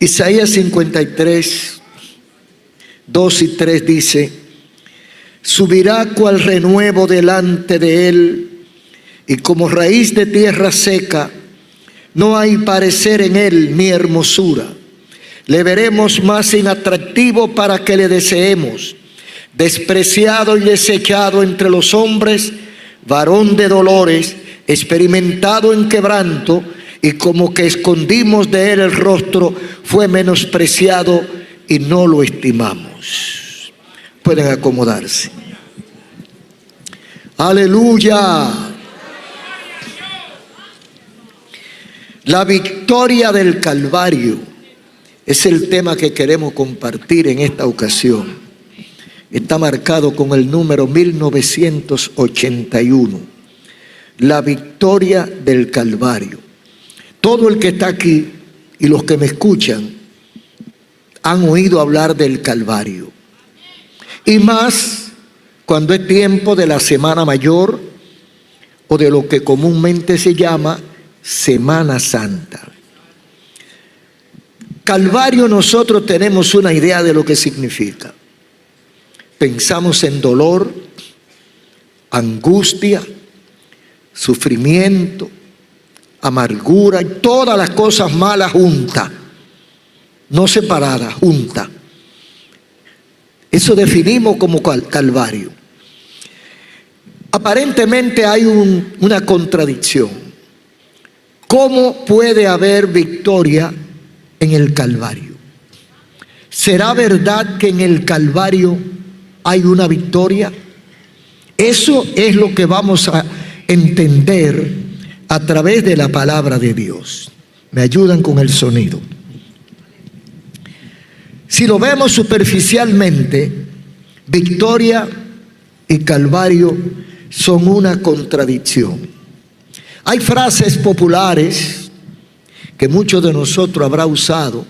Isaías 53, 2 y 3 dice: subirá cual renuevo delante de él, y como raíz de tierra seca, no hay parecer en él ni hermosura. Le veremos más inatractivo para que le deseemos, despreciado y desechado entre los hombres, varón de dolores, experimentado en quebranto, y como que escondimos de él el rostro, fue menospreciado y no lo estimamos. Pueden acomodarse. Aleluya. La victoria del Calvario es el tema que queremos compartir en esta ocasión. Está marcado con el número 1981. La victoria del Calvario. Todo el que está aquí y los que me escuchan han oído hablar del Calvario. Y más cuando es tiempo de la Semana Mayor o de lo que comúnmente se llama Semana Santa. Calvario, nosotros tenemos una idea de lo que significa. Pensamos en dolor, angustia, sufrimiento, amargura y todas las cosas malas juntas, no separadas, juntas. Eso definimos como Calvario. Aparentemente hay una contradicción. ¿Cómo puede haber victoria en el Calvario? ¿Será verdad que en el Calvario hay una victoria? Eso es lo que vamos a entender a través de la palabra de Dios. Me ayudan con el sonido. Si lo vemos superficialmente, victoria y Calvario son una contradicción. Hay frases populares que muchos de nosotros habrá usado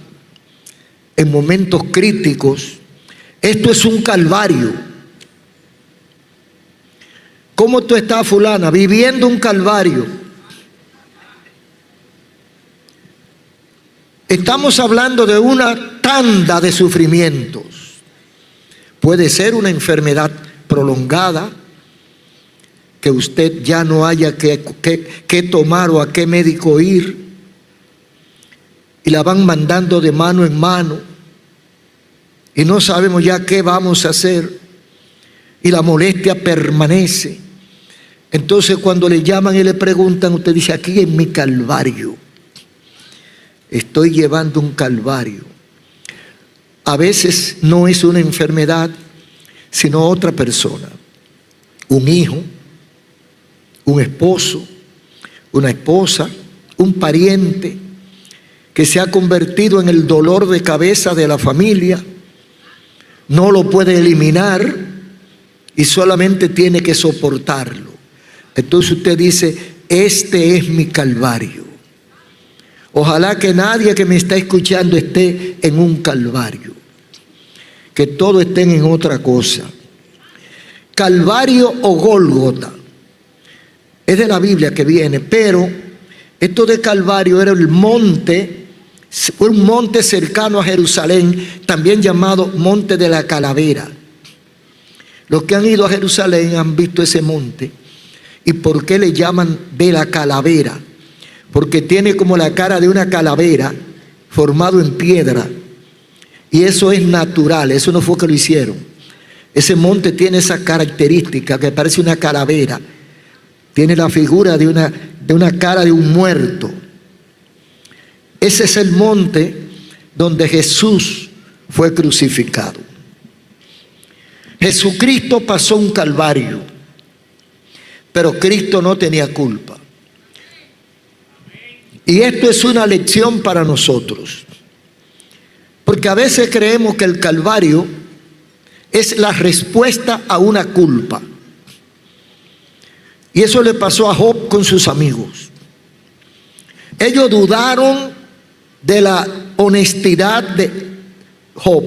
en momentos críticos. Esto es un calvario. ¿Cómo tú estás, fulana? Viviendo un calvario. Estamos hablando de una tanda de sufrimientos. Puede ser una enfermedad prolongada, que usted ya no haya que tomar o a qué médico ir, y la van mandando de mano en mano, y no sabemos ya qué vamos a hacer, y la molestia permanece. Entonces cuando le llaman y le preguntan, usted dice: aquí en mi calvario, estoy llevando un calvario. A veces no es una enfermedad, sino otra persona, un hijo, un esposo, una esposa, un pariente que se ha convertido en el dolor de cabeza de la familia, no lo puede eliminar y solamente tiene que soportarlo. Entonces usted dice: este es mi calvario. Ojalá que nadie que me está escuchando esté en un calvario, que todos estén en otra cosa. Calvario o Gólgota es de la Biblia que viene, pero esto de Calvario era el monte, fue un monte cercano a Jerusalén, también llamado Monte de la Calavera. Los que han ido a Jerusalén han visto ese monte. ¿Y por qué le llaman de la calavera? Porque tiene como la cara de una calavera formado en piedra. Y eso es natural, eso no fue que lo hicieron. Ese monte tiene esa característica que parece una calavera. Tiene la figura de una cara de un muerto. Ese es el monte donde Jesús fue crucificado. Jesucristo pasó un calvario, pero Cristo no tenía culpa. Y esto es una lección para nosotros, porque a veces creemos que el calvario es la respuesta a una culpa. Y eso le pasó a Job con sus amigos. Ellos dudaron de la honestidad de Job.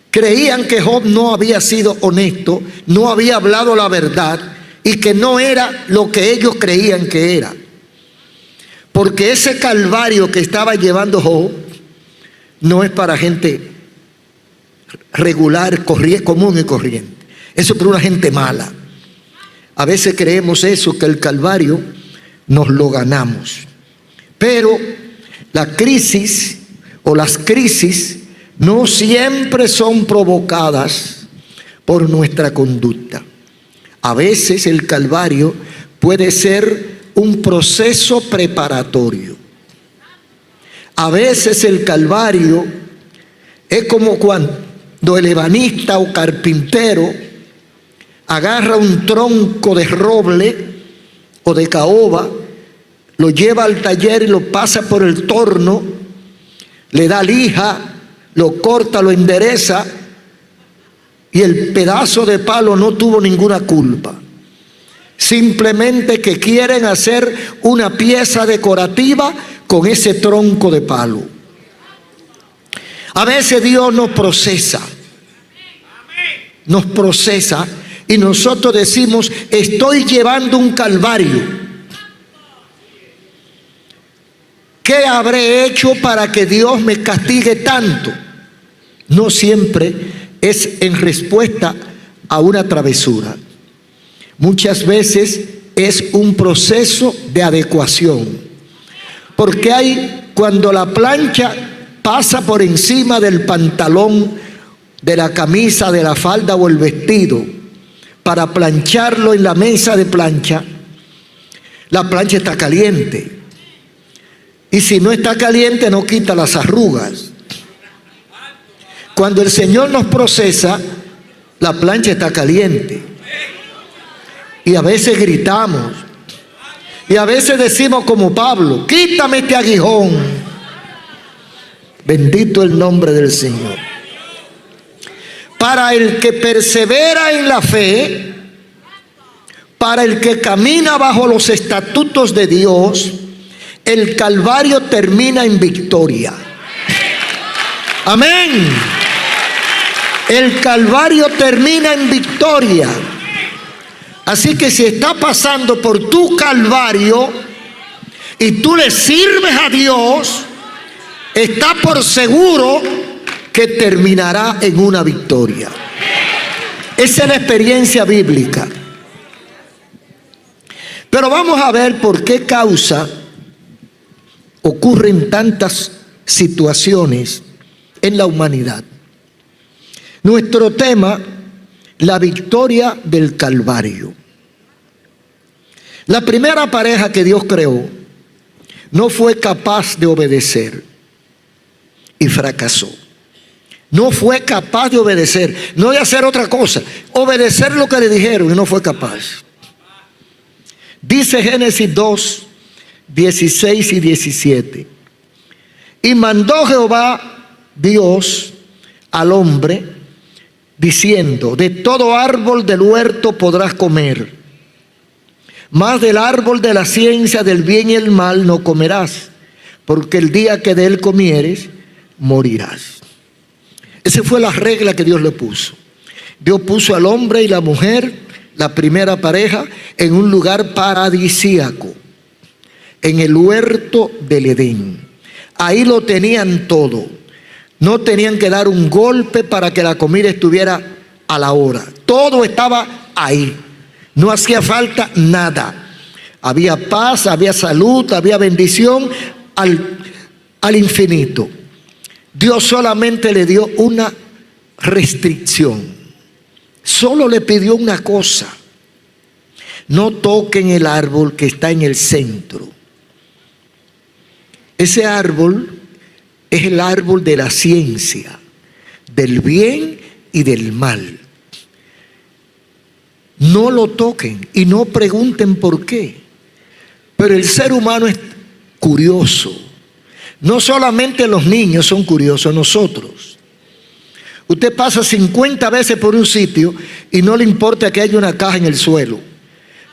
Creían que Job no había sido honesto, no había hablado la verdad y que no era lo que ellos creían que era. Porque ese calvario que estaba llevando Job no es para gente regular, común y corriente. Eso es para una gente mala. A veces creemos eso, que el Calvario nos lo ganamos. Pero la crisis o las crisis no siempre son provocadas por nuestra conducta. A veces el Calvario puede ser un proceso preparatorio. A veces el Calvario es como cuando el ebanista o carpintero agarra un tronco de roble o de caoba, lo lleva al taller y lo pasa por el torno, le da lija, lo corta, lo endereza, y el pedazo de palo no tuvo ninguna culpa. Simplemente que quieren hacer una pieza decorativa con ese tronco de palo. A veces Dios nos procesa y nosotros decimos: estoy llevando un calvario. ¿Qué habré hecho para que Dios me castigue tanto? No siempre es en respuesta a una travesura. Muchas veces es un proceso de adecuación. Porque cuando la plancha pasa por encima del pantalón, de la camisa, de la falda o el vestido, para plancharlo en la mesa de plancha, la plancha está caliente. Y si no está caliente, no quita las arrugas. Cuando el Señor nos procesa, la plancha está caliente. Y a veces gritamos. Y a veces decimos como Pablo: quítame este aguijón. Bendito el nombre del Señor. Para el que persevera en la fe, para el que camina bajo los estatutos de Dios, el Calvario termina en victoria. Amén. El Calvario termina en victoria. Así que si está pasando por tu Calvario y tú le sirves a Dios, está por seguro que terminará en una victoria. Esa es la experiencia bíblica. Pero vamos a ver por qué causa ocurren tantas situaciones en la humanidad. Nuestro tema: la victoria del Calvario. La primera pareja que Dios creó no fue capaz de obedecer y fracasó. No fue capaz de obedecer, no de hacer otra cosa, obedecer lo que le dijeron, y no fue capaz. Dice Génesis 2, 16 y 17: y mandó Jehová Dios al hombre, diciendo: de todo árbol del huerto podrás comer, mas del árbol de la ciencia del bien y el mal no comerás, porque el día que de él comieres, morirás. Esa fue la regla que Dios le puso. Dios puso al hombre y la mujer, la primera pareja, en un lugar paradisíaco, en el huerto del Edén. Ahí lo tenían todo. No tenían que dar un golpe para que la comida estuviera a la hora. Todo estaba ahí. No hacía falta nada. Había paz, había salud, había bendición al infinito. Dios solamente le dio una restricción. Solo le pidió una cosa: no toquen el árbol que está en el centro. Ese árbol es el árbol de la ciencia, del bien y del mal. No lo toquen y no pregunten por qué. Pero el ser humano es curioso. No solamente los niños son curiosos, nosotros. Usted pasa 50 veces por un sitio y no le importa que haya una caja en el suelo,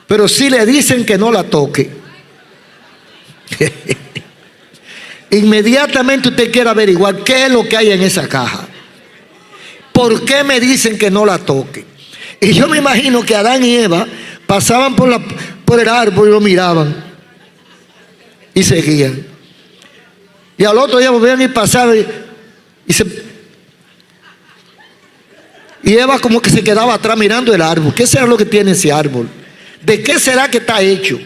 pero si le dicen que no la toque, inmediatamente usted quiere averiguar qué es lo que hay en esa caja. ¿Por qué me dicen que no la toque? Y yo me imagino que Adán y Eva pasaban por el árbol y lo miraban y seguían. Y al otro día volvían y pasaban Y Eva como que se quedaba atrás mirando el árbol. ¿Qué será lo que tiene ese árbol? ¿De qué será que está hecho?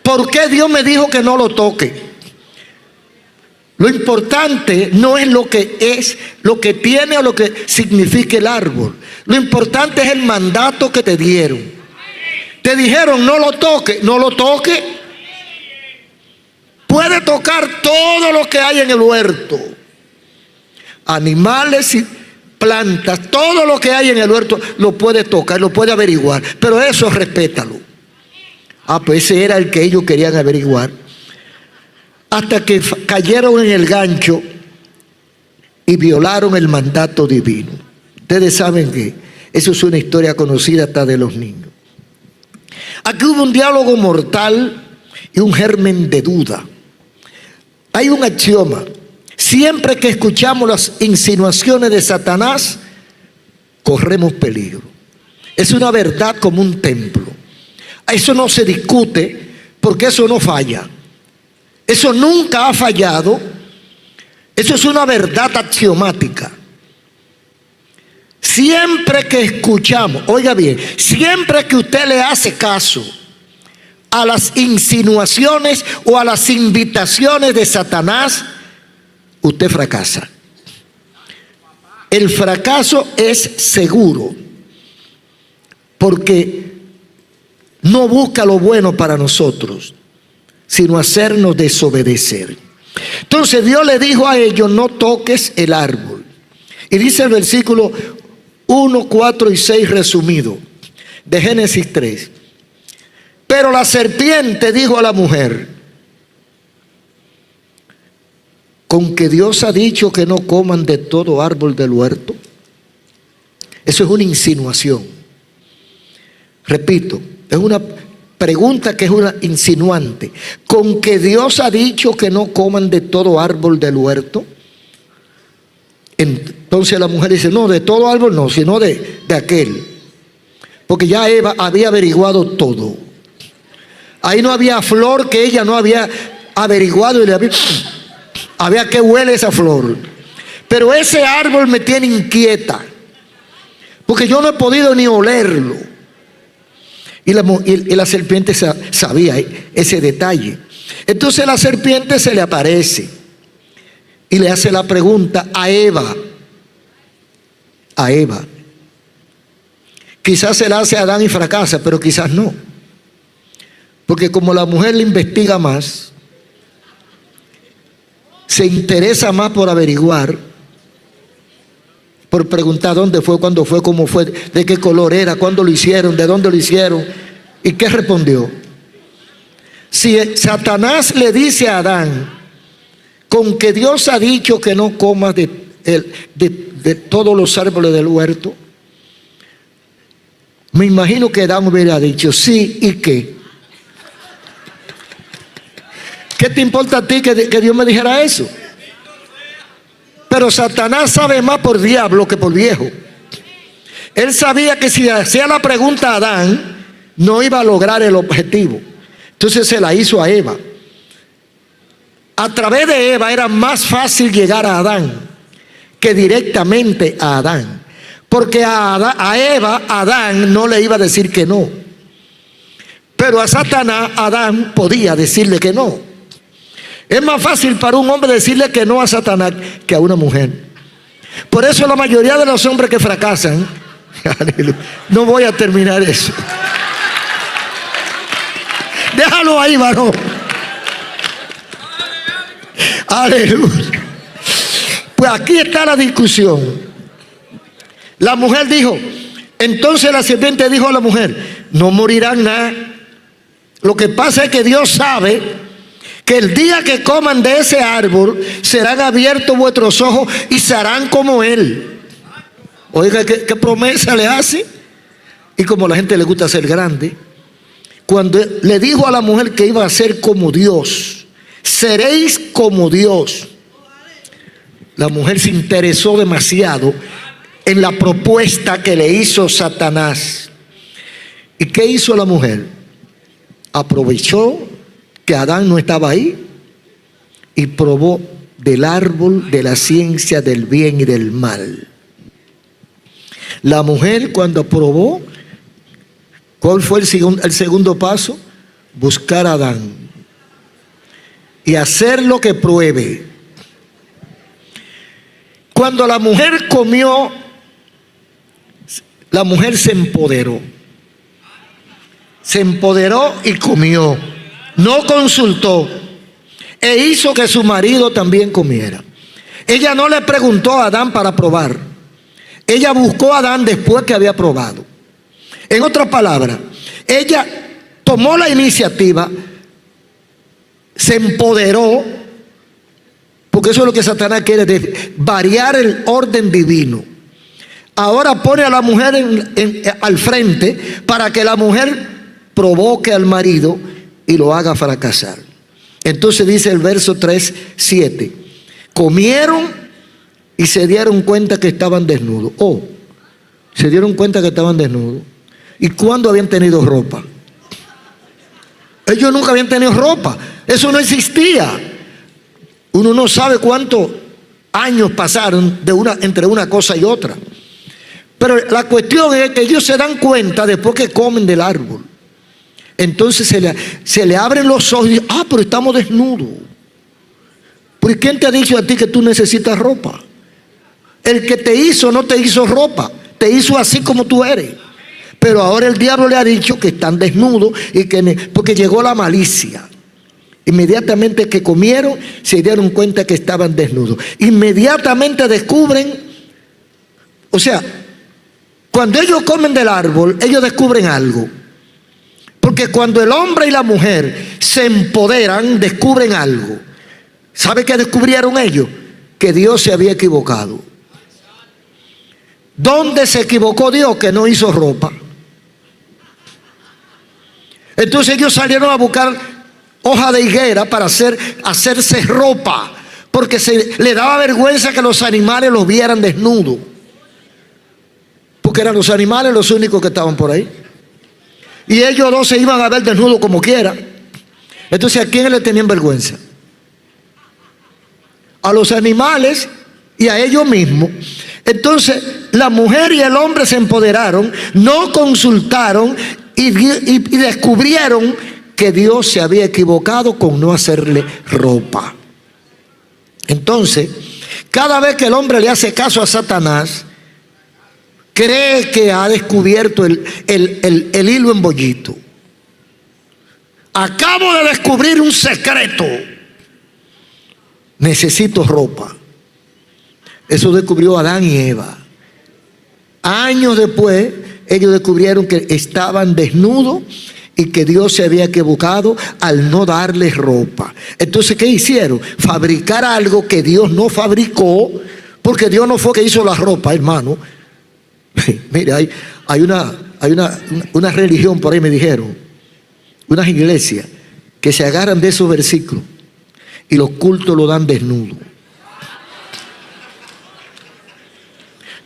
¿Por qué Dios me dijo que no lo toque? Lo importante no es lo que es, lo que tiene o lo que significa el árbol. Lo importante es el mandato que te dieron. Te dijeron no lo toque, no lo toque. Puede tocar todo lo que hay en el huerto. Animales y plantas, todo lo que hay en el huerto lo puede tocar, lo puede averiguar. Pero eso respétalo. Pues ese era el que ellos querían averiguar. Hasta que cayeron en el gancho y violaron el mandato divino. Ustedes saben que eso es una historia conocida hasta de los niños. Aquí hubo un diálogo mortal y un germen de duda. Hay un axioma. Siempre que escuchamos las insinuaciones de Satanás, corremos peligro. Es una verdad como un templo. Eso no se discute porque eso no falla. Eso nunca ha fallado. Eso es una verdad axiomática. Siempre que escuchamos, oiga bien, siempre que usted le hace caso a las insinuaciones o a las invitaciones de Satanás, usted fracasa. El fracaso es seguro porque no busca lo bueno para nosotros, sino hacernos desobedecer. Entonces Dios le dijo a ellos: no toques el árbol. Y dice el versículo 1, 4 y 6 resumido de Génesis 3. Pero la serpiente dijo a la mujer: ¿con que Dios ha dicho que no coman de todo árbol del huerto? Eso es una insinuación. Repito, es una pregunta que es una insinuante. ¿Con que Dios ha dicho que no coman de todo árbol del huerto? Entonces la mujer dice: no, de todo árbol no, sino de aquel. Porque ya Eva había averiguado todo. Ahí no había flor que ella no había averiguado y le había que huele esa flor. Pero ese árbol me tiene inquieta, porque yo no he podido ni olerlo. Y la serpiente sabía ese detalle. Entonces la serpiente se le aparece y le hace la pregunta a Eva. A Eva. Quizás se la hace a Adán y fracasa, pero quizás no. Porque como la mujer le investiga más, se interesa más por averiguar, por preguntar dónde fue, cuándo fue, cómo fue, de qué color era, cuándo lo hicieron, de dónde lo hicieron y qué respondió. Si Satanás le dice a Adán: con que Dios ha dicho que no comas de todos los árboles del huerto, me imagino que Adán hubiera dicho: sí, ¿y qué? ¿Qué te importa a ti que Dios me dijera eso? Pero Satanás sabe más por diablo que por viejo. Él sabía que si hacía la pregunta a Adán, no iba a lograr el objetivo. Entonces se la hizo a Eva. A través de Eva era más fácil llegar a Adán que directamente a Adán. Porque a Eva, Adán no le iba a decir que no. Pero a Satanás, Adán podía decirle que no. Es más fácil para un hombre decirle que no a Satanás que a una mujer. Por eso la mayoría de los hombres que fracasan, no voy a terminar eso. Déjalo ahí, varón. Aleluya. Pues aquí está la discusión. La mujer dijo, entonces la serpiente dijo a la mujer: no morirán nada. Lo que pasa es que Dios sabe que el día que coman de ese árbol serán abiertos vuestros ojos y serán como Él. Oiga, ¿qué promesa le hace? Y como a la gente le gusta ser grande, cuando le dijo a la mujer que iba a ser como Dios, seréis como Dios, la mujer se interesó demasiado en la propuesta que le hizo Satanás. ¿Y qué hizo la mujer? Aprovechó que Adán no estaba ahí y probó del árbol de la ciencia del bien y del mal. La mujer, cuando probó, ¿cuál fue el segundo paso? Buscar a Adán y hacer lo que pruebe. Cuando la mujer comió, la mujer se empoderó. Se empoderó y comió. No consultó. E hizo que su marido también comiera. Ella no le preguntó a Adán para probar. Ella buscó a Adán después que había probado. En otras palabras, ella tomó la iniciativa, se empoderó, porque eso es lo que Satanás quiere, variar el orden divino. Ahora pone a la mujer al frente para que la mujer provoque al marido y lo haga fracasar. Entonces dice el verso 3:7, comieron y se dieron cuenta que estaban desnudos. Se dieron cuenta que estaban desnudos. ¿Y cuándo habían tenido ropa? Ellos nunca habían tenido ropa. Eso no existía. Uno no sabe cuántos años pasaron entre una cosa y otra. Pero la cuestión es que ellos se dan cuenta después que comen del árbol. Entonces se le abren los ojos y dicen, pero estamos desnudos. ¿Por quién te ha dicho a ti que tú necesitas ropa? El que te hizo no te hizo ropa, te hizo así como tú eres. Pero ahora el diablo le ha dicho que están desnudos porque llegó la malicia. Inmediatamente que comieron, se dieron cuenta que estaban desnudos. Inmediatamente descubren, o sea, cuando ellos comen del árbol, ellos descubren algo. Porque cuando el hombre y la mujer se empoderan, descubren algo. ¿Sabe qué descubrieron ellos? Que Dios se había equivocado. ¿Dónde se equivocó Dios? Que no hizo ropa. Entonces ellos salieron a buscar hoja de higuera para hacerse ropa, porque le daba vergüenza que los animales los vieran desnudos, porque eran los animales los únicos que estaban por ahí, y ellos dos se iban a ver desnudos como quiera. Entonces, ¿a quién le tenían vergüenza? A los animales y a ellos mismos. Entonces la mujer y el hombre se empoderaron, no consultaron y descubrieron que Dios se había equivocado con no hacerle ropa. Entonces, cada vez que el hombre le hace caso a Satanás, cree que ha descubierto el hilo en bollito. Acabo de descubrir un secreto. Necesito ropa. Eso descubrió Adán y Eva. Años después, ellos descubrieron que estaban desnudos y que Dios se había equivocado al no darles ropa. Entonces, ¿qué hicieron? Fabricar algo que Dios no fabricó, porque Dios no fue que hizo la ropa, hermano. Mire, hay una religión por ahí, me dijeron, unas iglesias que se agarran de esos versículos y los cultos lo dan desnudo.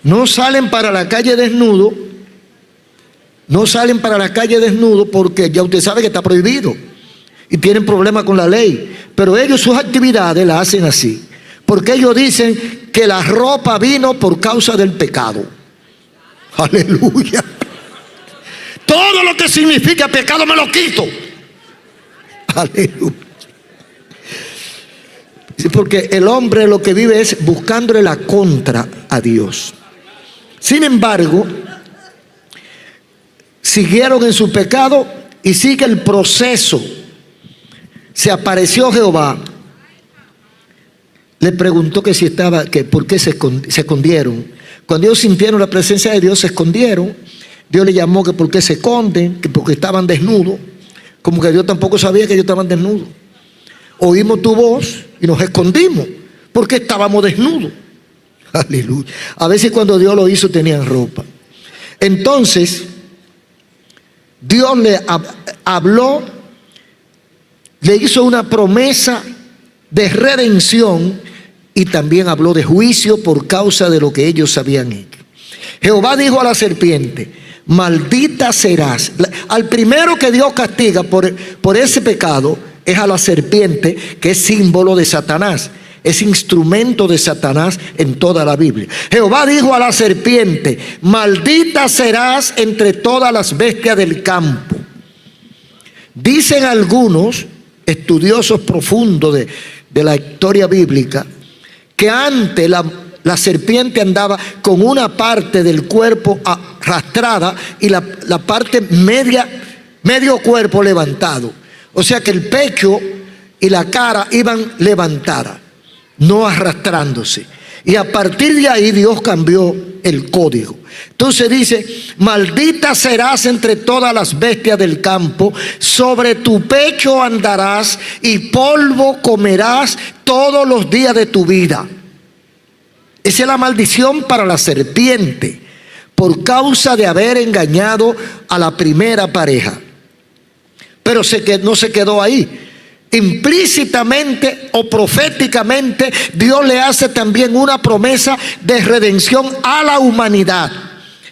No salen para la calle desnudo. No salen para la calle desnudo porque ya usted sabe que está prohibido y tienen problemas con la ley. Pero ellos sus actividades las hacen así, porque ellos dicen que la ropa vino por causa del pecado. Aleluya. Todo lo que significa pecado me lo quito. Aleluya. Porque el hombre lo que vive es buscándole la contra a Dios. Sin embargo, siguieron en su pecado y sigue el proceso. Se apareció Jehová, le preguntó que si estaba, que por qué se escondieron. Cuando ellos sintieron la presencia de Dios, se escondieron. Dios le llamó que por qué se esconden, que porque estaban desnudos, como que Dios tampoco sabía que ellos estaban desnudos. Oímos tu voz y nos escondimos porque estábamos desnudos. Aleluya. A veces cuando Dios lo hizo tenían ropa. Entonces Dios le habló, le hizo una promesa de redención y también habló de juicio por causa de lo que ellos habían hecho. Jehová dijo a la serpiente: maldita serás. Al primero que Dios castiga por ese pecado es a la serpiente, que es símbolo de Satanás. es instrumento de Satanás en toda la Biblia. Jehová dijo a la serpiente: maldita serás entre todas las bestias del campo. Dicen algunos estudiosos profundos de la historia bíblica que antes la serpiente andaba con una parte del cuerpo arrastrada y la parte medio cuerpo levantado. O sea que el pecho y la cara iban levantadas, no arrastrándose. Y a partir de ahí Dios cambió el código. Entonces dice: maldita serás entre todas las bestias del campo, sobre tu pecho andarás y polvo comerás todos los días de tu vida. Esa es la maldición para la serpiente, por causa de haber engañado a la primera pareja. Pero no se quedó ahí. Implícitamente o proféticamente, Dios le hace también una promesa de redención a la humanidad.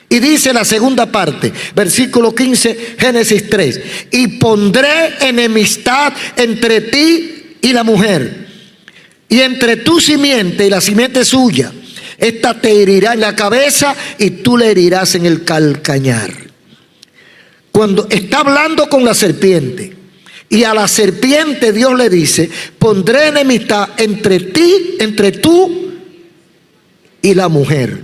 Y dice la segunda parte, versículo 15, Génesis 3: y pondré enemistad entre ti y la mujer, y entre tu simiente y la simiente suya. Esta te herirá en la cabeza y tú le herirás en el calcañar. Cuando está hablando con la serpiente, y a la serpiente Dios le dice: pondré enemistad entre tú y la mujer,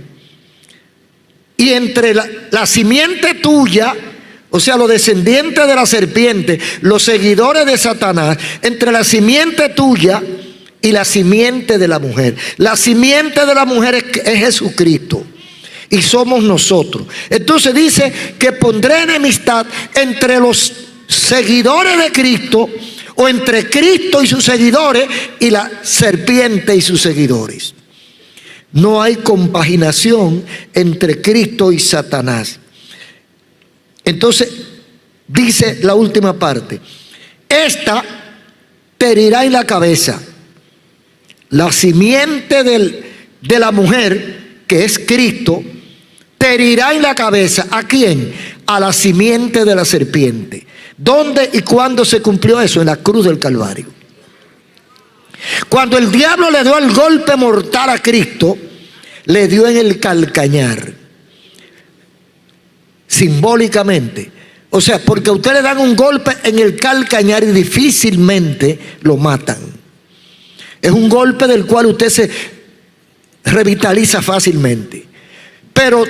y entre la simiente tuya, o sea, los descendientes de la serpiente, los seguidores de Satanás, entre la simiente tuya y la simiente de la mujer. La simiente de la mujer es Jesucristo, y somos nosotros. Entonces dice que pondré enemistad entre los seguidores de Cristo, o entre Cristo y sus seguidores, y la serpiente y sus seguidores. No hay compaginación entre Cristo y Satanás. Entonces dice la última parte: esta te herirá en la cabeza. La simiente de la mujer, que es Cristo, te herirá en la cabeza. ¿A quién? A la simiente de la serpiente. ¿Dónde y cuándo se cumplió eso? En la cruz del Calvario. Cuando el diablo le dio el golpe mortal a Cristo, le dio en el calcañar, simbólicamente. O sea, porque a usted le dan un golpe en el calcañar y difícilmente lo matan. Es un golpe del cual usted se revitaliza fácilmente. Pero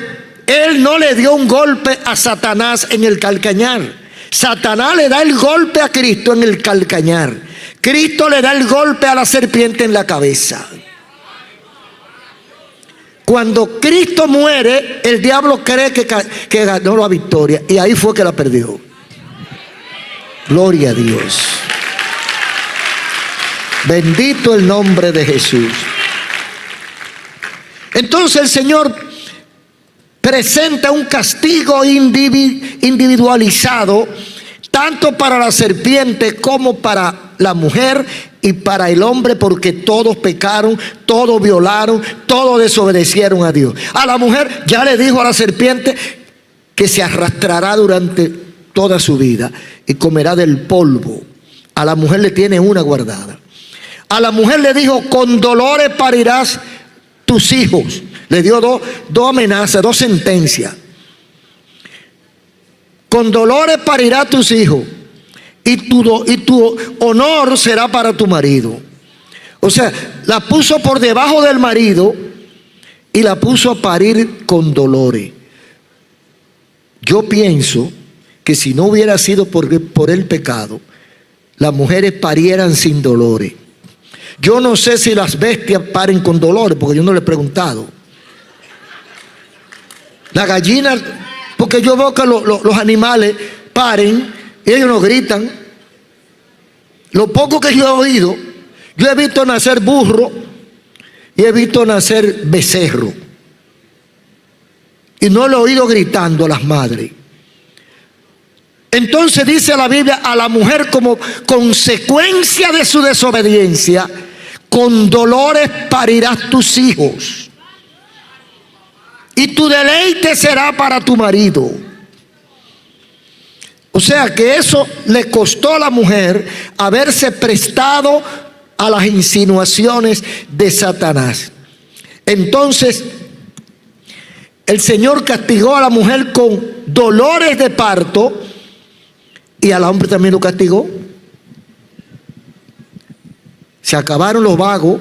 él no le dio un golpe a Satanás en el calcañar. Satanás le da el golpe a Cristo en el calcañar. Cristo le da el golpe a la serpiente en la cabeza. Cuando Cristo muere, el diablo cree que ganó la victoria, y ahí fue que la perdió. Gloria a Dios. Bendito el nombre de Jesús. Entonces el Señor presenta un castigo individualizado, tanto para la serpiente como para la mujer y para el hombre, porque todos pecaron, todos violaron, todos desobedecieron a Dios. A la mujer ya le dijo a la serpiente que se arrastrará durante toda su vida y comerá del polvo. A la mujer le tiene una guardada. A la mujer le dijo: con dolores parirás tus hijos. Le dio dos amenazas, dos sentencias. Con dolores parirás tus hijos, y tu honor será para tu marido. O sea, la puso por debajo del marido y la puso a parir con dolores. Yo pienso que si no hubiera sido por el pecado, las mujeres parieran sin dolores. Yo no sé si las bestias paren con dolores, porque yo no le he preguntado. La gallina, porque yo veo que los animales paren y ellos no gritan. Lo poco que yo he oído, yo he visto nacer burro y he visto nacer becerro, y no lo he oído gritando a las madres. Entonces dice la Biblia: a la mujer, como consecuencia de su desobediencia, con dolores parirás tus hijos, y tu deleite será para tu marido. O sea que eso le costó a la mujer haberse prestado a las insinuaciones de Satanás. Entonces, el Señor castigó a la mujer con dolores de parto y al hombre también lo castigó. Se acabaron los vagos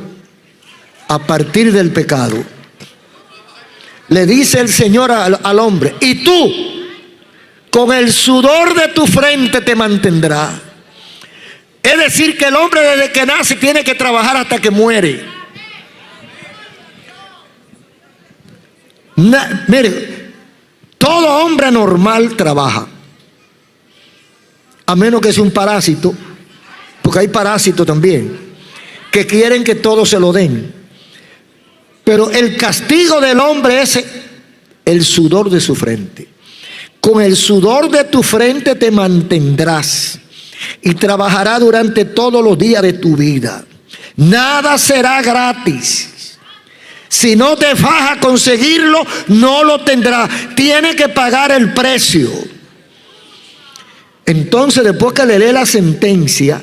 a partir del pecado. Le dice el Señor al hombre: y tú, con el sudor de tu frente te mantendrás. Es decir, que el hombre desde que nace tiene que trabajar hasta que muere. Mire, todo hombre normal trabaja, a menos que sea un parásito, porque hay parásitos también que quieren que todo se lo den. Pero el castigo del hombre es el sudor de su frente. Con el sudor de tu frente te mantendrás y trabajarás durante todos los días de tu vida. Nada será gratis. Si no te vas a conseguirlo, no lo tendrás. Tienes que pagar el precio. Entonces, después que le lee la sentencia,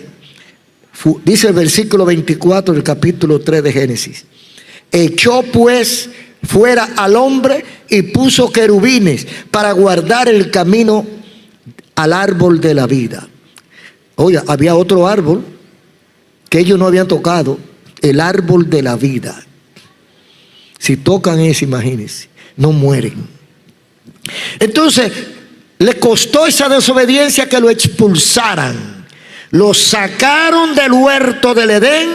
dice el versículo 24 del capítulo 3 de Génesis: echó pues fuera al hombre y puso querubines para guardar el camino al árbol de la vida. Oye, había otro árbol que ellos no habían tocado, el árbol de la vida. Si tocan ese, imagínense, no mueren. Entonces, le costó esa desobediencia que lo expulsaran. Lo sacaron del huerto del Edén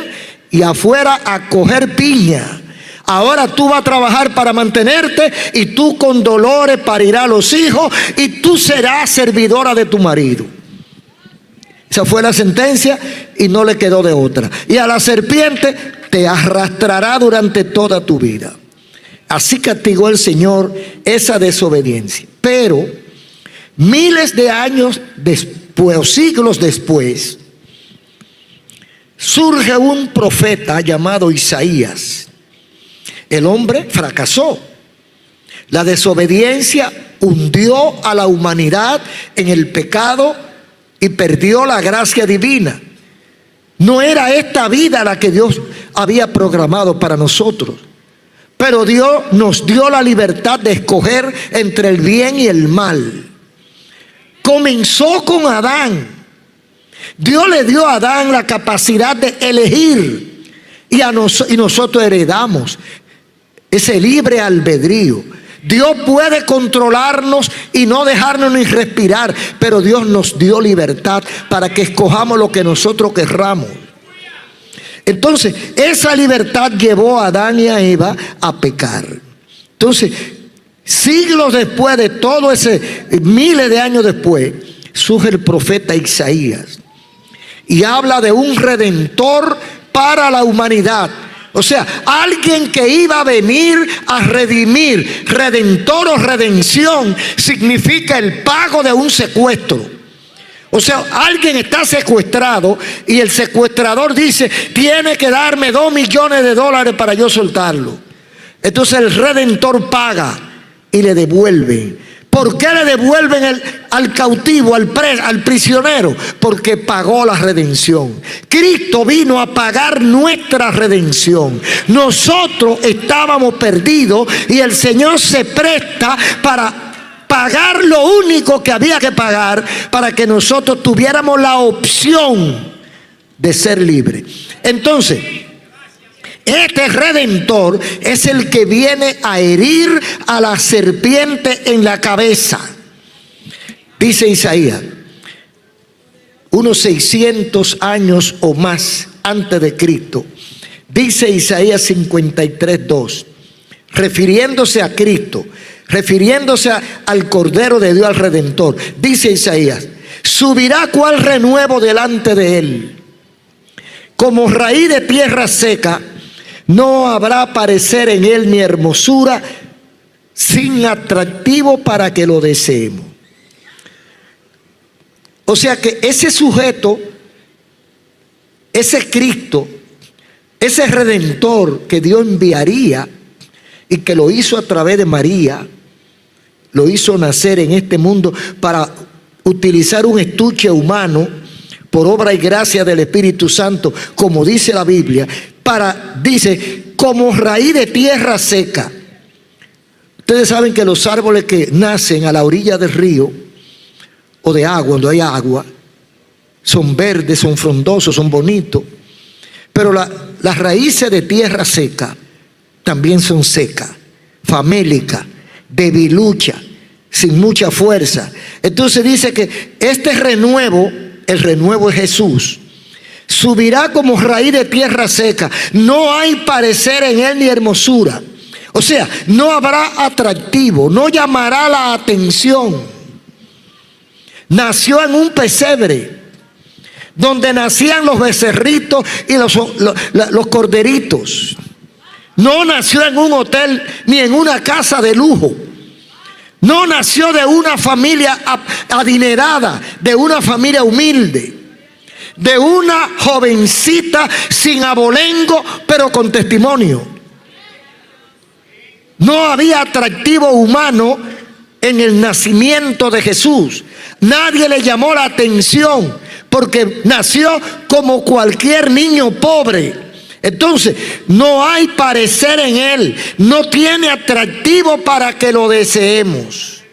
y afuera a coger piña. Ahora tú vas a trabajar para mantenerte y tú con dolores parirás a los hijos y tú serás servidora de tu marido. Esa fue la sentencia y no le quedó de otra. Y a la serpiente te arrastrará durante toda tu vida. Así castigó el Señor esa desobediencia. Pero miles de años después, o siglos después, surge un profeta llamado Isaías. El hombre fracasó. La desobediencia hundió a la humanidad en el pecado y perdió la gracia divina. No era esta vida la que Dios había programado para nosotros. Pero Dios nos dio la libertad de escoger entre el bien y el mal. Comenzó con Adán. Dios le dio a Adán la capacidad de elegir y nosotros heredamos ese libre albedrío. Dios puede controlarnos y no dejarnos ni respirar, pero Dios nos dio libertad para que escojamos lo que nosotros querramos. Entonces, esa libertad llevó a Adán y a Eva a pecar. Entonces, siglos después de todo ese, miles de años después, surge el profeta Isaías y habla de un redentor para la humanidad. O sea, alguien que iba a venir a redimir. Redentor o redención significa el pago de un secuestro. O sea, alguien está secuestrado y el secuestrador dice: tiene que darme $2 millones para yo soltarlo. Entonces el redentor paga y le devuelve. ¿Por qué le devuelven al cautivo, al prisionero? Porque pagó la redención. Cristo vino a pagar nuestra redención. Nosotros estábamos perdidos y el Señor se presta para pagar lo único que había que pagar para que nosotros tuviéramos la opción de ser libres. Entonces, este redentor es el que viene a herir a la serpiente en la cabeza. Dice Isaías, unos 600 años o más antes de Cristo, dice Isaías 53:2, refiriéndose a Cristo, refiriéndose al Cordero de Dios, al Redentor. Dice Isaías: subirá cual renuevo delante de él, como raíz de tierra seca. No habrá parecer en él ni hermosura, sin atractivo para que lo deseemos. O sea que ese sujeto, ese Cristo, ese Redentor que Dios enviaría y que lo hizo a través de María, lo hizo nacer en este mundo para utilizar un estuche humano, por obra y gracia del Espíritu Santo, como dice la Biblia, dice, como raíz de tierra seca. Ustedes saben que los árboles que nacen a la orilla del río o de agua, donde hay agua, son verdes, son frondosos, son bonitos. Pero las raíces de tierra seca también son secas, famélicas, debiluchas, sin mucha fuerza. Entonces dice que este renuevo, el renuevo es Jesús, subirá como raíz de tierra seca. No hay parecer en él ni hermosura. O sea, no habrá atractivo, no llamará la atención. Nació en un pesebre, donde nacían los becerritos y los corderitos. No nació en un hotel ni en una casa de lujo. No nació de una familia adinerada, de una familia humilde, de una jovencita sin abolengo, pero con testimonio. No había atractivo humano en el nacimiento de Jesús. Nadie le llamó la atención porque nació como cualquier niño pobre. Entonces, no hay parecer en él, no tiene atractivo para que lo deseemos.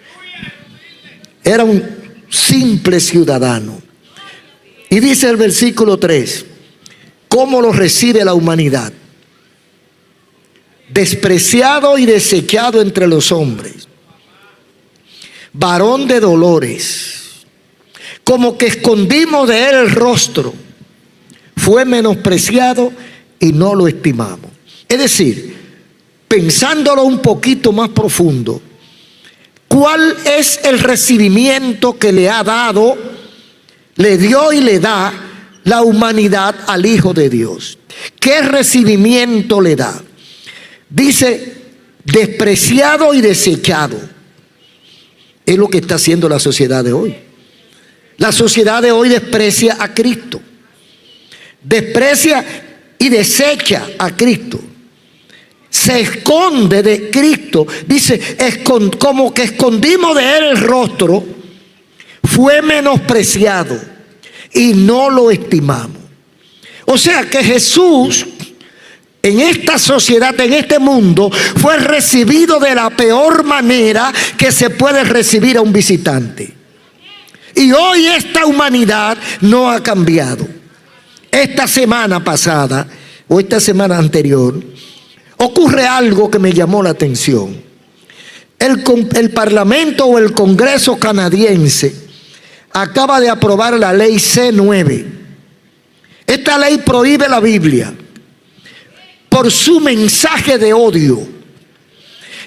Era un simple ciudadano. Y dice el versículo 3, ¿cómo lo recibe la humanidad? Despreciado y desechado entre los hombres, varón de dolores, como que escondimos de él el rostro, fue menospreciado y no lo estimamos. Es decir, pensándolo un poquito más profundo, ¿cuál es el recibimiento que le ha dado, le dio y le da la humanidad al Hijo de Dios? ¿Qué recibimiento le da? Dice, despreciado y desechado. Es lo que está haciendo la sociedad de hoy. La sociedad de hoy desprecia a Cristo. Desprecia y desecha a Cristo. Se esconde de Cristo. Dice, como que escondimos de él el rostro. Fue menospreciado y no lo estimamos. O sea que Jesús, en esta sociedad, en este mundo, fue recibido de la peor manera que se puede recibir a un visitante. Y hoy esta humanidad no ha cambiado. Esta semana pasada, o esta semana anterior, ocurre algo que me llamó la atención. El Parlamento o el Congreso canadiense acaba de aprobar la ley C9. Esta ley prohíbe la Biblia por su mensaje de odio.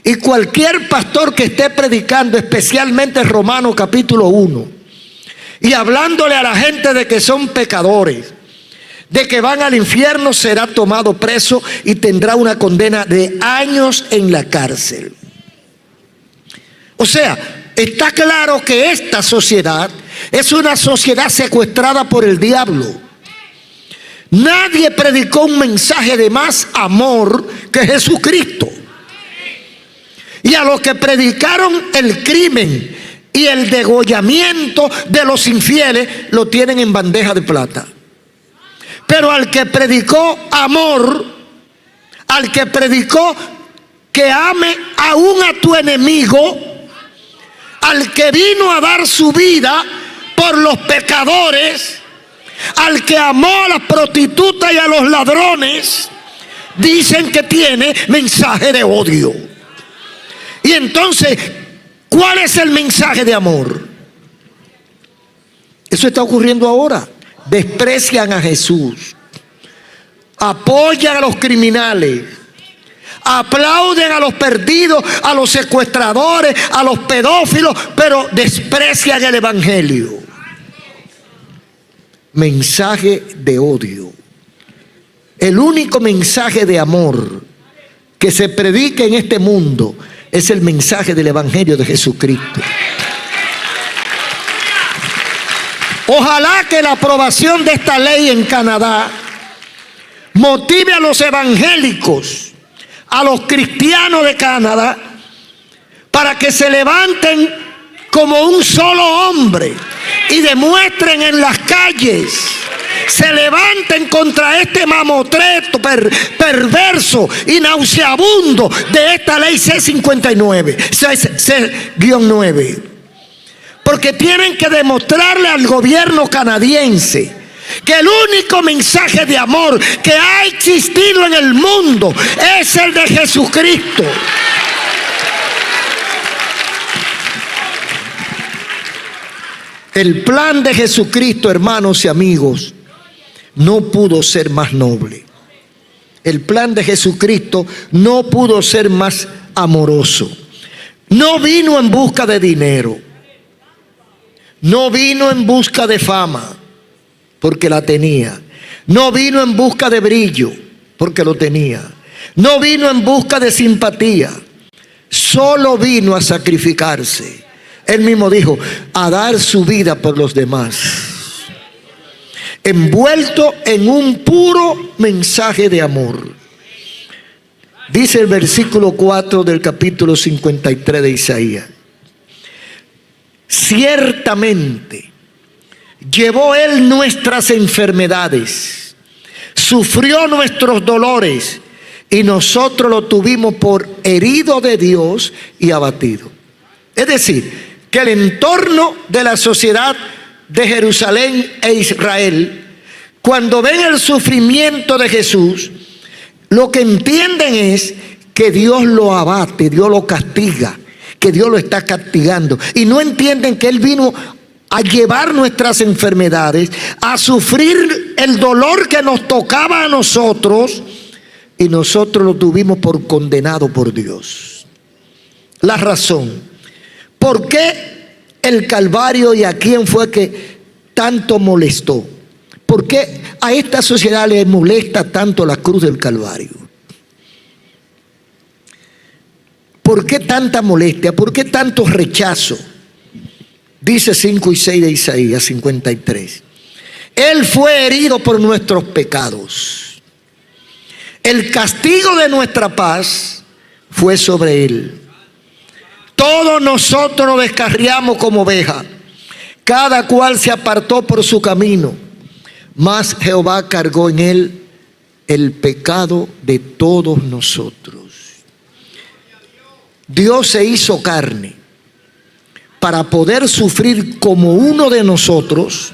Y cualquier pastor que esté predicando, especialmente Romanos capítulo 1, y hablándole a la gente de que son pecadores, de que van al infierno, será tomado preso y tendrá una condena de años en la cárcel. O sea, está claro que esta sociedad es una sociedad secuestrada por el diablo. Nadie predicó un mensaje de más amor que Jesucristo. Y a los que predicaron el crimen y el degollamiento de los infieles, lo tienen en bandeja de plata. Pero al que predicó amor, al que predicó que ame aún a tu enemigo, al que vino a dar su vida por los pecadores, al que amó a las prostitutas y a los ladrones, dicen que tiene mensaje de odio. Y entonces, ¿cuál es el mensaje de amor? Eso está ocurriendo ahora. Desprecian a Jesús, apoyan a los criminales, aplauden a los perdidos, a los secuestradores, a los pedófilos, pero desprecian el evangelio. Mensaje de odio. El único mensaje de amor que se predica en este mundo es el mensaje del evangelio de Jesucristo. Ojalá que la aprobación de esta ley en Canadá motive a los evangélicos, a los cristianos de Canadá, para que se levanten como un solo hombre y demuestren en las calles, se levanten contra este mamotreto perverso y nauseabundo de esta ley C-59, C-9. Porque tienen que demostrarle al gobierno canadiense que el único mensaje de amor que ha existido en el mundo es el de Jesucristo. El plan de Jesucristo, hermanos y amigos, no pudo ser más noble. El plan de Jesucristo no pudo ser más amoroso. No vino en busca de dinero. No vino en busca de fama, porque la tenía. No vino en busca de brillo, porque lo tenía. No vino en busca de simpatía. Solo vino a sacrificarse. Él mismo dijo, a dar su vida por los demás. Envuelto en un puro mensaje de amor. Dice el versículo 4 del capítulo 53 de Isaías. Ciertamente llevó Él nuestras enfermedades, sufrió nuestros dolores, y nosotros lo tuvimos por herido de Dios y abatido. Es decir, que el entorno de la sociedad de Jerusalén e Israel, cuando ven el sufrimiento de Jesús, lo que entienden es que Dios lo abate, Dios lo castiga, que Dios lo está castigando. Y no entienden que Él vino a llevar nuestras enfermedades, a sufrir el dolor que nos tocaba a nosotros, y nosotros lo tuvimos por condenado por Dios. La razón. ¿Por qué el Calvario y a quién fue que tanto molestó? ¿Por qué a esta sociedad le molesta tanto la cruz del Calvario? ¿Por qué tanta molestia? ¿Por qué tanto rechazo? Dice 5 y 6 de Isaías 53. Él fue herido por nuestros pecados. El castigo de nuestra paz fue sobre Él. Todos nosotros nos descarriamos como ovejas, cada cual se apartó por su camino, mas Jehová cargó en Él el pecado de todos nosotros. Dios se hizo carne para poder sufrir como uno de nosotros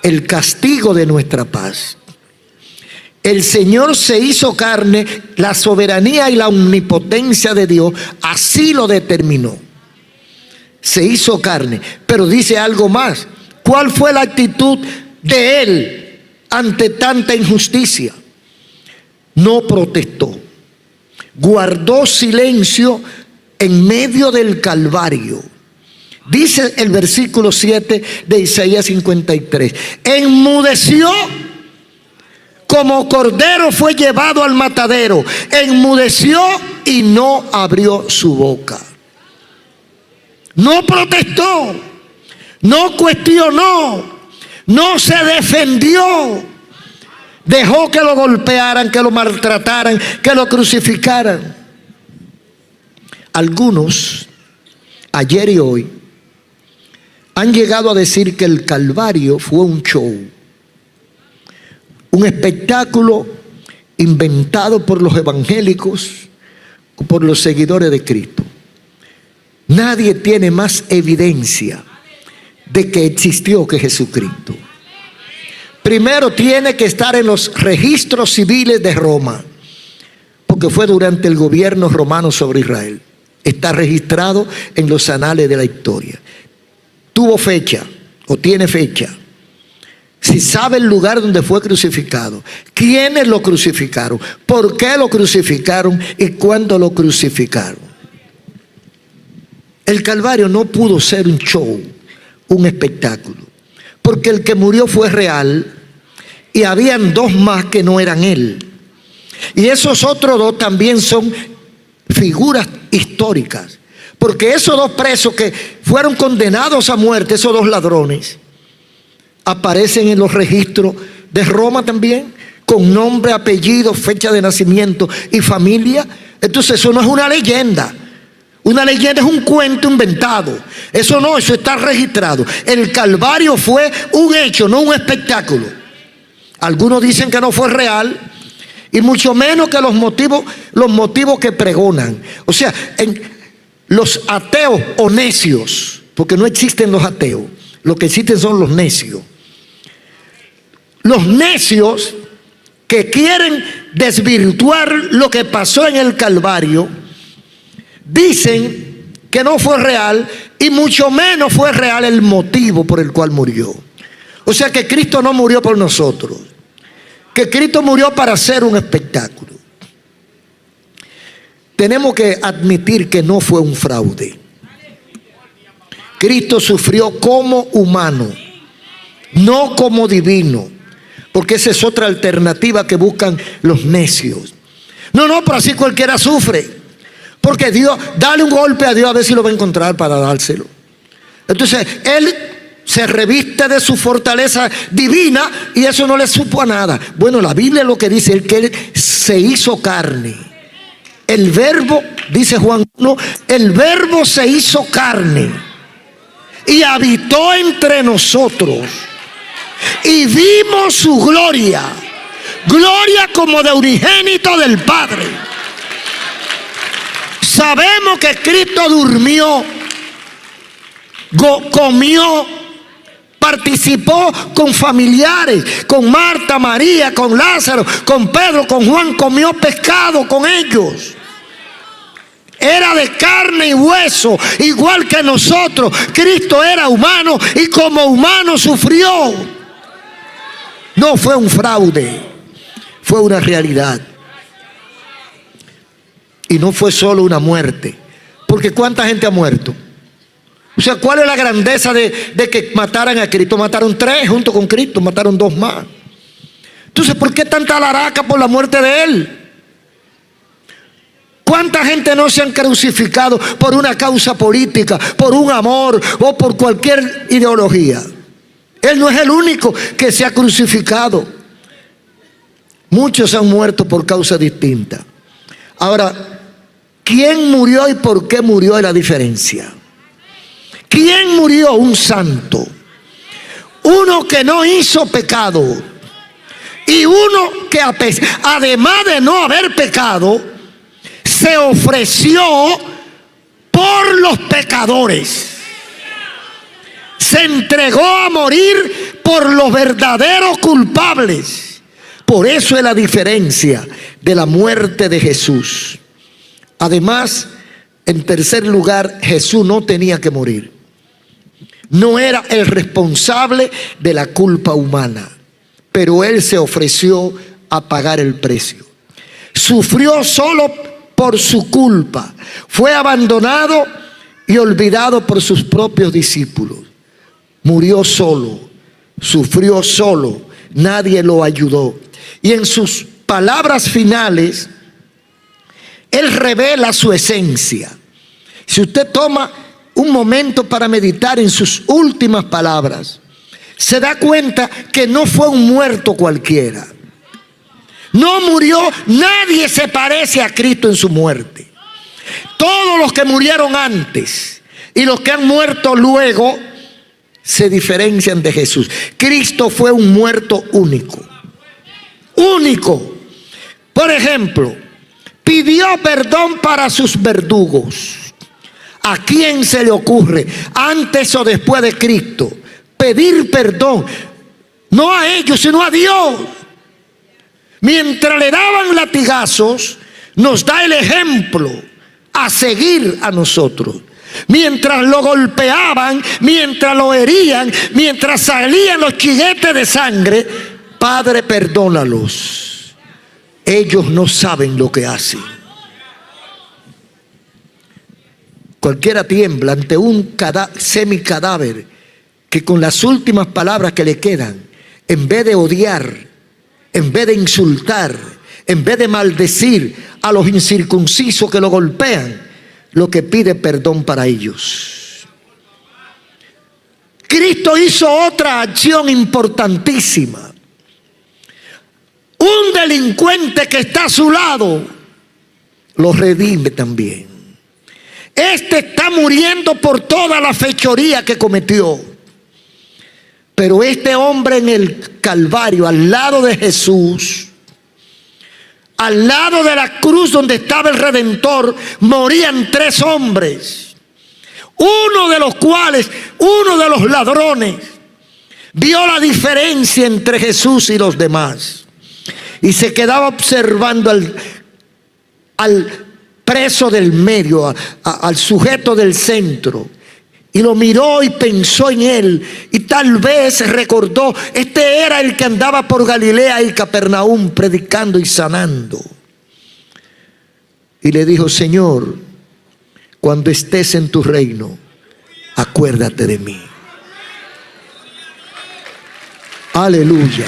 el castigo de nuestra paz. El Señor se hizo carne, la soberanía y la omnipotencia de Dios así lo determinó. Se hizo carne, pero dice algo más. ¿Cuál fue la actitud de Él ante tanta injusticia? No protestó, guardó silencio en medio del Calvario. Dice el versículo 7 de Isaías 53, enmudeció. Como cordero fue llevado al matadero, enmudeció y no abrió su boca. No protestó, no cuestionó, no se defendió. Dejó que lo golpearan, que lo maltrataran, que lo crucificaran. Algunos, ayer y hoy, han llegado a decir que el Calvario fue un show. Un espectáculo inventado por los evangélicos o por los seguidores de Cristo. Nadie tiene más evidencia de que existió que Jesucristo. Primero tiene que estar en los registros civiles de Roma, porque fue durante el gobierno romano sobre Israel. Está registrado en los anales de la historia. Tuvo fecha o tiene fecha. Si sabe el lugar donde fue crucificado, quiénes lo crucificaron, por qué lo crucificaron y cuándo lo crucificaron. El Calvario no pudo ser un show, un espectáculo, porque el que murió fue real y habían dos más que no eran él. Y esos otros dos también son figuras históricas, porque esos dos presos que fueron condenados a muerte, esos dos ladrones, aparecen en los registros de Roma también, con nombre, apellido, fecha de nacimiento y familia. Entonces eso no es una leyenda. Una leyenda es un cuento inventado. Eso no, eso está registrado. El Calvario fue un hecho, no un espectáculo. Algunos dicen que no fue real, y mucho menos que los motivos que pregonan. O sea, los ateos o necios, porque no existen los ateos, lo que existen son los necios. Los necios que quieren desvirtuar lo que pasó en el Calvario, dicen que no fue real, y mucho menos fue real el motivo por el cual murió. O sea que Cristo no murió por nosotros, que Cristo murió para hacer un espectáculo. Tenemos que admitir que no fue un fraude. Cristo sufrió como humano, no como divino, porque esa es otra alternativa que buscan los necios. No, pero así cualquiera sufre, porque Dios, dale un golpe a Dios a ver si lo va a encontrar para dárselo. Entonces Él se reviste de su fortaleza divina y eso no le supo a nada. Bueno, la Biblia lo que dice es que Él se hizo carne. El verbo, dice Juan 1, el verbo se hizo carne y habitó entre nosotros, y vimos su gloria, gloria como de unigénito del Padre. Sabemos que Cristo durmió, comió, participó con familiares, con Marta, María, con Lázaro, con Pedro, con Juan, comió pescado con ellos. Era de carne y hueso, igual que nosotros. Cristo era humano y como humano sufrió. No fue un fraude, fue una realidad. Y no fue solo una muerte, porque ¿cuánta gente ha muerto? O sea, ¿cuál es la grandeza de que mataran a Cristo? Mataron 3 junto con Cristo, mataron 2 más. Entonces, ¿por qué tanta laraca por la muerte de Él? ¿Cuánta gente no se han crucificado por una causa política, por un amor o por cualquier ideología? Él no es el único que se ha crucificado. Muchos han muerto por causas distintas. Ahora, ¿quién murió y por qué murió es la diferencia? ¿Quién murió? Un santo. Uno que no hizo pecado. Y uno que además de no haber pecado, se ofreció por los pecadores. Se entregó a morir por los verdaderos culpables. Por eso es la diferencia de la muerte de Jesús. Además, en tercer lugar, Jesús no tenía que morir. No era el responsable de la culpa humana, pero Él se ofreció a pagar el precio. Sufrió solo por su culpa. Fue abandonado y olvidado por sus propios discípulos. Murió solo, sufrió solo, nadie lo ayudó. Y en sus palabras finales, Él revela su esencia. Si usted toma un momento para meditar en sus últimas palabras, se da cuenta que no fue un muerto cualquiera. No murió, nadie se parece a Cristo en su muerte. Todos los que murieron antes y los que han muerto luego se diferencian de Jesús. Cristo fue un muerto único. Único. Por ejemplo, pidió perdón para sus verdugos. ¿A quién se le ocurre, antes o después de Cristo, pedir perdón? No a ellos, sino a Dios. Mientras le daban latigazos, nos da el ejemplo a seguir a nosotros. Mientras lo golpeaban, mientras lo herían, mientras salían los chiguetes de sangre, Padre, perdónalos. Ellos no saben lo que hacen. Cualquiera tiembla ante un semicadáver que con las últimas palabras que le quedan, en vez de odiar, en vez de insultar, en vez de maldecir a los incircuncisos que lo golpean, lo que pide perdón para ellos. Cristo hizo otra acción importantísima. Un delincuente que está a su lado lo redime también. Este está muriendo por toda la fechoría que cometió. Pero este hombre en el Calvario, al lado de Jesús, al lado de la cruz donde estaba el Redentor, morían 3 hombres. Uno de los cuales, uno de los ladrones, vio la diferencia entre Jesús y los demás. Y se quedaba observando al preso del medio, al sujeto del centro. Y lo miró y pensó en él. Y tal vez recordó, este era el que andaba por Galilea y Capernaum predicando y sanando. Y le dijo: Señor, cuando estés en tu reino, acuérdate de mí. Aleluya.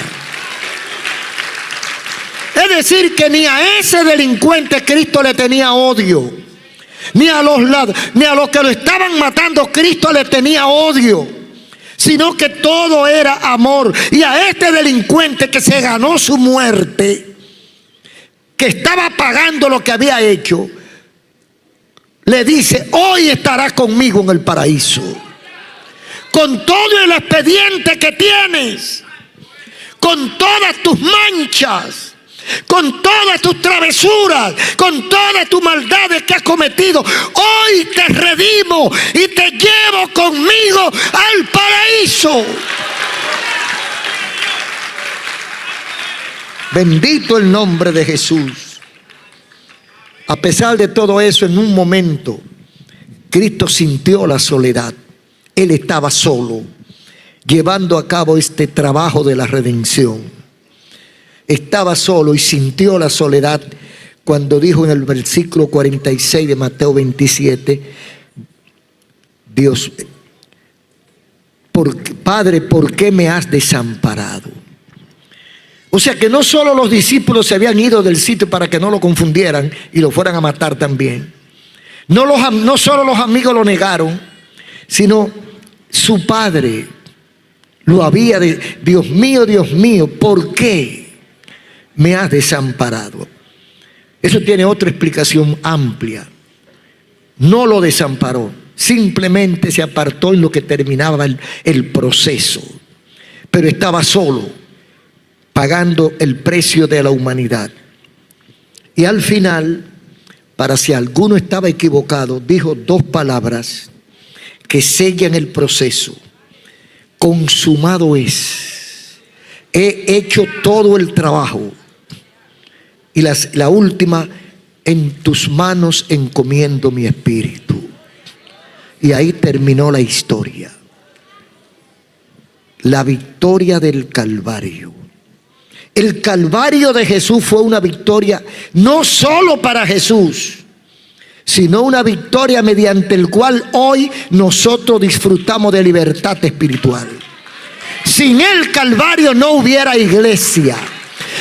Es decir, que ni a ese delincuente Cristo le tenía odio. Ni a los que lo estaban matando Cristo le tenía odio. Sino que todo era amor. Y a este delincuente que se ganó su muerte, que estaba pagando lo que había hecho, le dice: hoy estarás conmigo en el paraíso. Con todo el expediente que tienes, con todas tus manchas, con todas tus travesuras, con todas tus maldades que has cometido, hoy te redimo y te llevo conmigo al paraíso. Bendito el nombre de Jesús. A pesar de todo eso, en un momento, Cristo sintió la soledad. Él estaba solo, llevando a cabo este trabajo de la redención. Estaba solo y sintió la soledad cuando dijo en el versículo 46 de Mateo 27, Dios, Padre, ¿por qué me has desamparado? O sea que no solo los discípulos se habían ido del sitio para que no lo confundieran y lo fueran a matar también. No solo los amigos lo negaron, sino su padre lo había de, Dios mío, ¿por qué me has desamparado? Eso tiene otra explicación amplia. No lo desamparó, simplemente se apartó en lo que terminaba el proceso. Pero estaba solo, pagando el precio de la humanidad. Y al final, para si alguno estaba equivocado, dijo 2 palabras que sellan el proceso: consumado es. He hecho todo el trabajo. Y la última: en tus manos encomiendo mi espíritu. Y ahí terminó la historia. La victoria del Calvario. El Calvario de Jesús fue una victoria no solo para Jesús, sino una victoria mediante el cual hoy nosotros disfrutamos de libertad espiritual. Sin el Calvario no hubiera iglesia.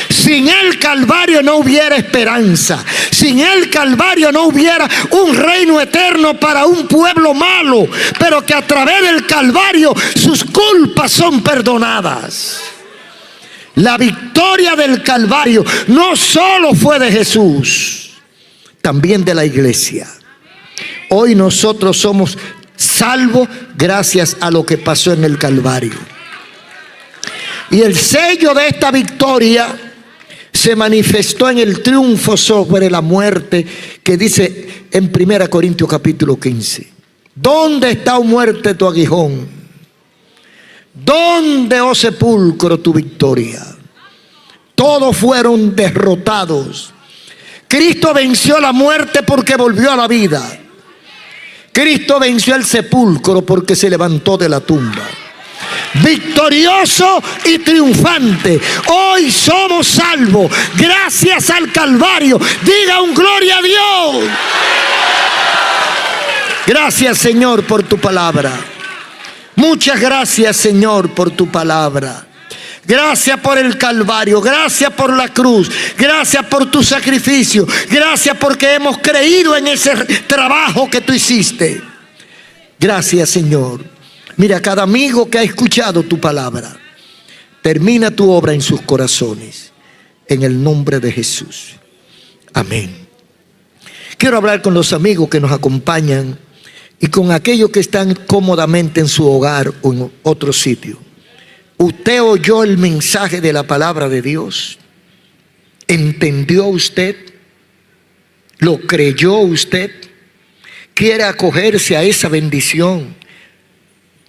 Sin el Calvario no hubiera esperanza. Sin el Calvario no hubiera un reino eterno para un pueblo malo, pero que a través del Calvario sus culpas son perdonadas. La victoria del Calvario no solo fue de Jesús, también de la iglesia. Hoy nosotros somos salvos gracias a lo que pasó en el Calvario. Y el sello de esta victoria se manifestó en el triunfo sobre la muerte, que dice en 1 Corintios capítulo 15. ¿Dónde está, oh muerte, tu aguijón? ¿Dónde, oh sepulcro, tu victoria? Todos fueron derrotados. Cristo venció la muerte porque volvió a la vida. Cristo venció el sepulcro porque se levantó de la tumba. Victorioso y triunfante. Hoy somos salvos gracias al Calvario. Diga un gloria a Dios. Gracias, Señor, por tu palabra. Muchas gracias, Señor, por tu palabra. Gracias por el Calvario, gracias por la cruz, gracias por tu sacrificio, gracias porque hemos creído en ese trabajo que tú hiciste. Gracias, Señor. Mira, cada amigo que ha escuchado tu palabra, termina tu obra en sus corazones, en el nombre de Jesús. Amén. Quiero hablar con los amigos que nos acompañan y con aquellos que están cómodamente en su hogar o en otro sitio. ¿Usted oyó el mensaje de la palabra de Dios? ¿Entendió usted? ¿Lo creyó usted? ¿Quiere acogerse a esa bendición?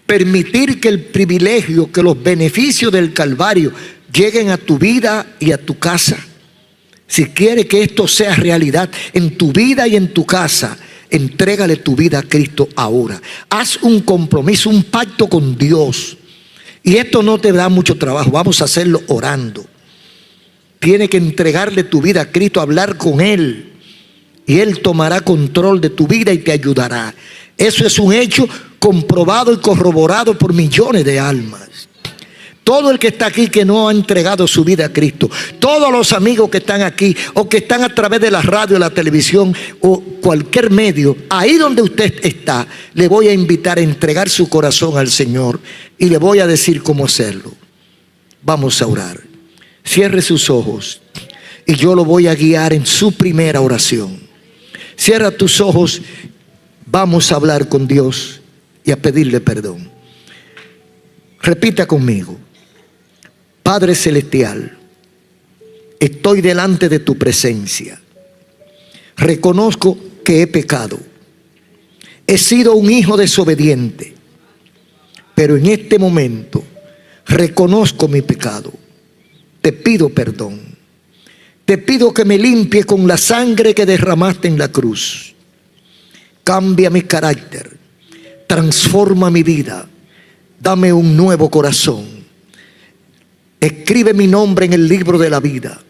Permitir que el privilegio, que los beneficios del Calvario lleguen a tu vida y a tu casa. Si quiere que esto sea realidad en tu vida y en tu casa, entrégale tu vida a Cristo ahora. Haz un compromiso, un pacto con Dios. Y esto no te da mucho trabajo, vamos a hacerlo orando. Tienes que entregarle tu vida a Cristo, hablar con Él. Y Él tomará control de tu vida y te ayudará. Eso es un hecho comprobado y corroborado por millones de almas. Todo el que está aquí que no ha entregado su vida a Cristo, todos los amigos que están aquí o que están a través de la radio, la televisión o cualquier medio, ahí donde usted está, le voy a invitar a entregar su corazón al Señor y le voy a decir cómo hacerlo. Vamos a orar. Cierre sus ojos y yo lo voy a guiar en su primera oración. Cierra tus ojos, vamos a hablar con Dios y a pedirle perdón. Repita conmigo. Padre Celestial, estoy delante de tu presencia. Reconozco que he pecado. He sido un hijo desobediente. Pero en este momento reconozco mi pecado. Te pido perdón. Te pido que me limpie con la sangre que derramaste en la cruz. Cambia mi carácter. Transforma mi vida. Dame un nuevo corazón. Escribe mi nombre en el libro de la vida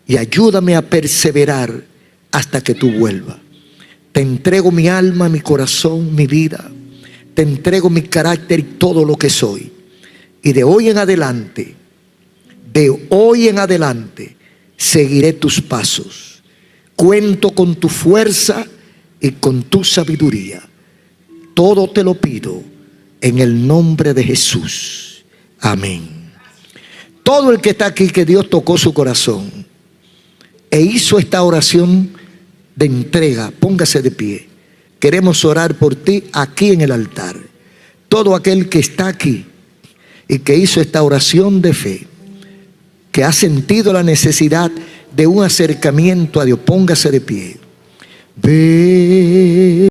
y ayúdame a perseverar hasta que tú vuelvas. Te entrego mi alma, mi corazón, mi vida. Te entrego mi carácter y todo lo que soy. Y de hoy en adelante, seguiré tus pasos. Cuento con tu fuerza y con tu sabiduría. Todo te lo pido en el nombre de Jesús. Amén. Todo el que está aquí, que Dios tocó su corazón e hizo esta oración de entrega, póngase de pie. Queremos orar por ti aquí en el altar. Todo aquel que está aquí y que hizo esta oración de fe, que ha sentido la necesidad de un acercamiento a Dios, póngase de pie. Ve.